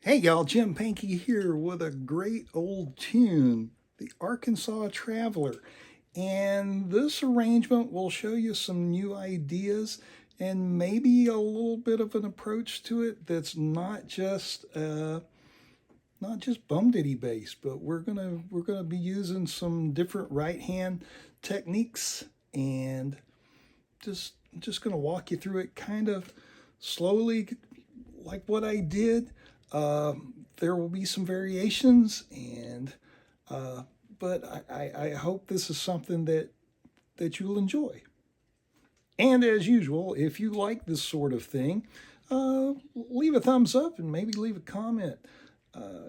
Hey y'all, Jim Pankey here with a great old tune, the Arkansas Traveler. And this arrangement will show you some new ideas and maybe a little bit of an approach to it that's not just bum-ditty based, but we're gonna be using some different right hand techniques and just gonna walk you through it kind of slowly like what I did. There will be some variations, but I hope this is something that you'll enjoy. And as usual, if you like this sort of thing, leave a thumbs up and maybe leave a comment.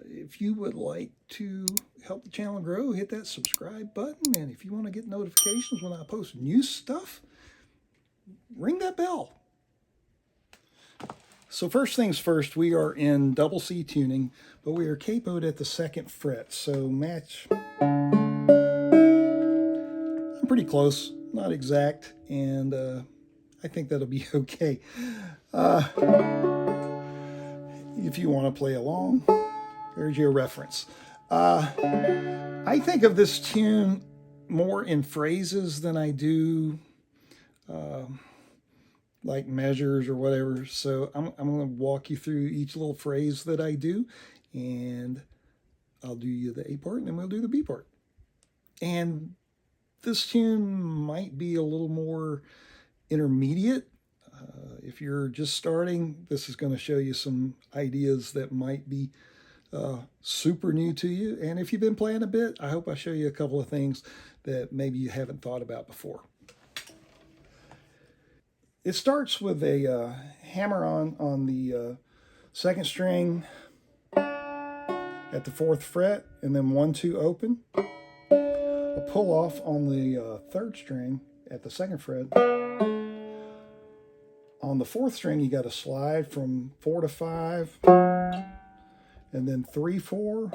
If you would like to help the channel grow, hit that subscribe button. And if you want to get notifications when I post new stuff, ring that bell. So first things first, we are in double C tuning, but we are capoed at the 2nd fret. So match. I'm pretty close, not exact, and I think that'll be okay. If you want to play along, there's your reference. I think of this tune more in phrases than I do like measures or whatever. So I'm going to walk you through each little phrase that I do, and I'll do you the A part and then we'll do the B part. And this tune might be a little more intermediate. If you're just starting, this is going to show you some ideas that might be super new to you. And if you've been playing a bit, I hope I show you a couple of things that maybe you haven't thought about before. It starts with a hammer on the 2nd string at the 4th fret, and then 1, 2 open. A pull off on the 3rd string at the 2nd fret. On the 4th string, you got to slide from 4 to 5, and then 3, 4.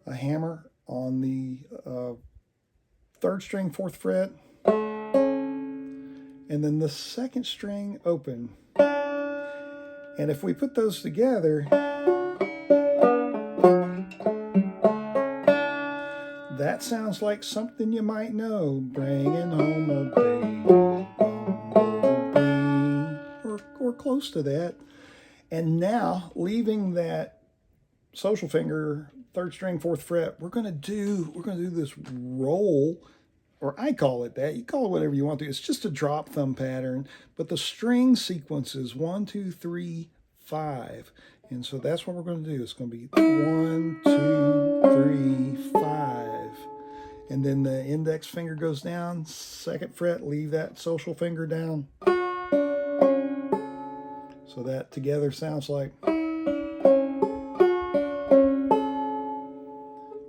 A hammer on the 3rd string, 4th fret. And then the 2nd string open. And if we put those together, that sounds like something you might know. Bringing home a baby, or close to that. And now, leaving that social finger, 3rd string, 4th fret, we're gonna do this roll. Or I call it that. You call it whatever you want to. It's just a drop thumb pattern, but the string sequence is 1, 2, 3, 5. And so that's what we're going to do. It's going to be 1, 2, 3, 5. And then the index finger goes down, 2nd fret, leave that social finger down. So that together sounds like.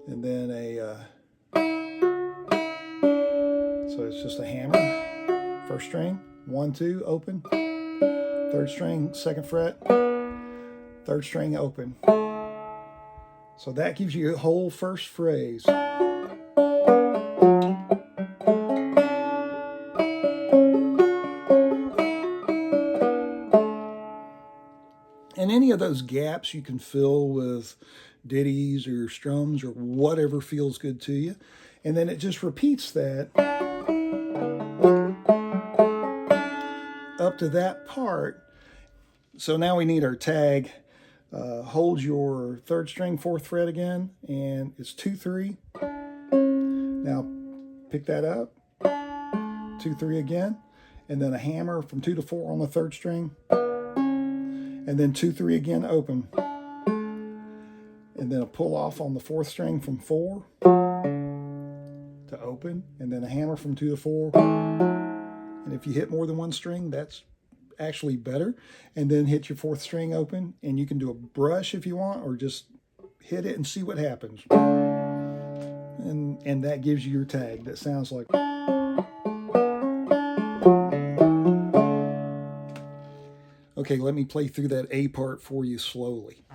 And then so it's just a hammer, 1st string, 1, 2, open, 3rd string, 2nd fret, 3rd string, open. So that gives you a whole first phrase. And any of those gaps you can fill with ditties or strums or whatever feels good to you. And then it just repeats that up to that part. So now we need our tag. Hold your 3rd string, 4th fret again, and it's 2, 3. Now pick that up, 2, 3 again, and then a hammer from 2 to 4 on the 3rd string, and then 2, 3 again, open, and then a pull off on the 4th string from 4 to open, and then a hammer from 2 to 4. And if you hit more than one string, that's actually better. And then hit your 4th string open, and you can do a brush if you want, or just hit it and see what happens. And that gives you your tag that sounds like. Okay, let me play through that A part for you slowly.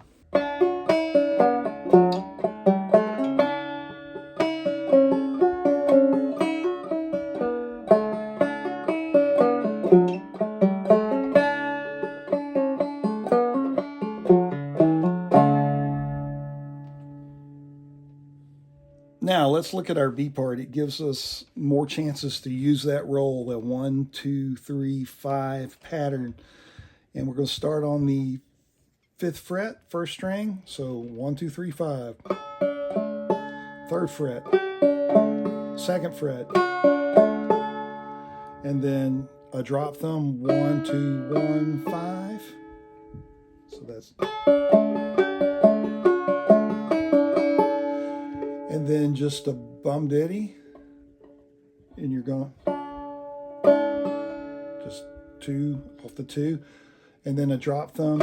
let's look at our B part. It gives us more chances to use that roll, the 1, 2, 3, 5 pattern. And we're going to start on the 5th fret, 1st string. So 1, 2, 3, 5. 3rd fret, 2nd fret, and then a drop thumb, 1, 2, 1, 5. So that's, and then just a bum-ditty, and you're going just 2 off the 2, and then a drop thumb.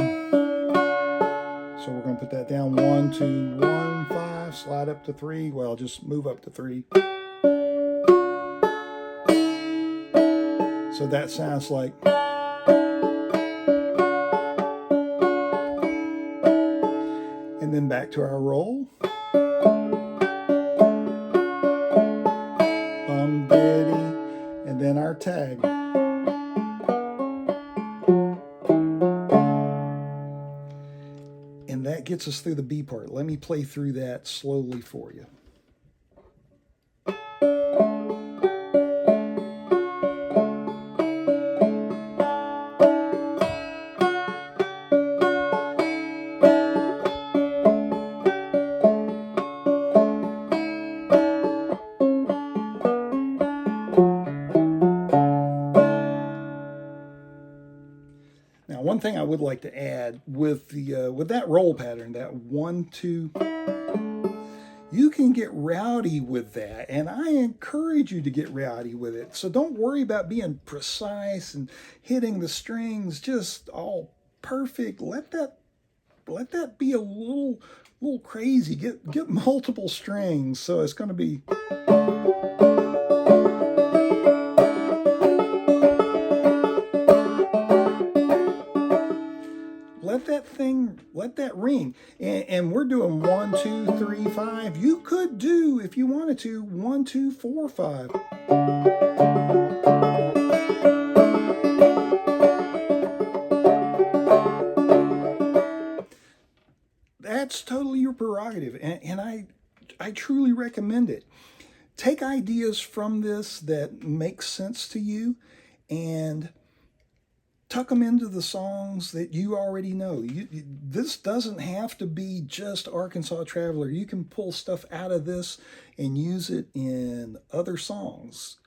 So we're going to put that down, 1, 2, 1, 5, slide up to 3. Well, just move up to 3. So that sounds like. And then back to our roll. Bum-ditty, and then our tag. And that gets us through the B part. Let me play through that slowly for you. Now, one thing I would like to add with that roll pattern, that 1, 2, you can get rowdy with that, and I encourage you to get rowdy with it. So don't worry about being precise and hitting the strings just all perfect. Let that be a little crazy. Get multiple strings, so it's going to be. Let that ring. And we're doing 1, 2, 3, 5. You could do, if you wanted to, 1, 2, 4, 5. That's totally your prerogative, and I truly recommend it. Take ideas from this that make sense to you and tuck them into the songs that you already know. This doesn't have to be just Arkansas Traveler. You can pull stuff out of this and use it in other songs.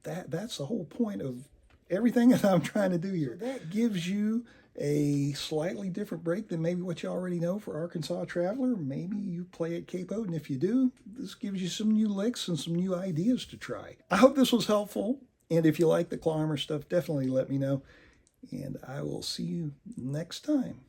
That's the whole point of everything that I'm trying to do here. That gives you a slightly different break than maybe what you already know for Arkansas Traveler. Maybe you play it capoed, and if you do, this gives you some new licks and some new ideas to try. I hope this was helpful, and if you like the Clawhammer stuff, definitely let me know. And I will see you next time.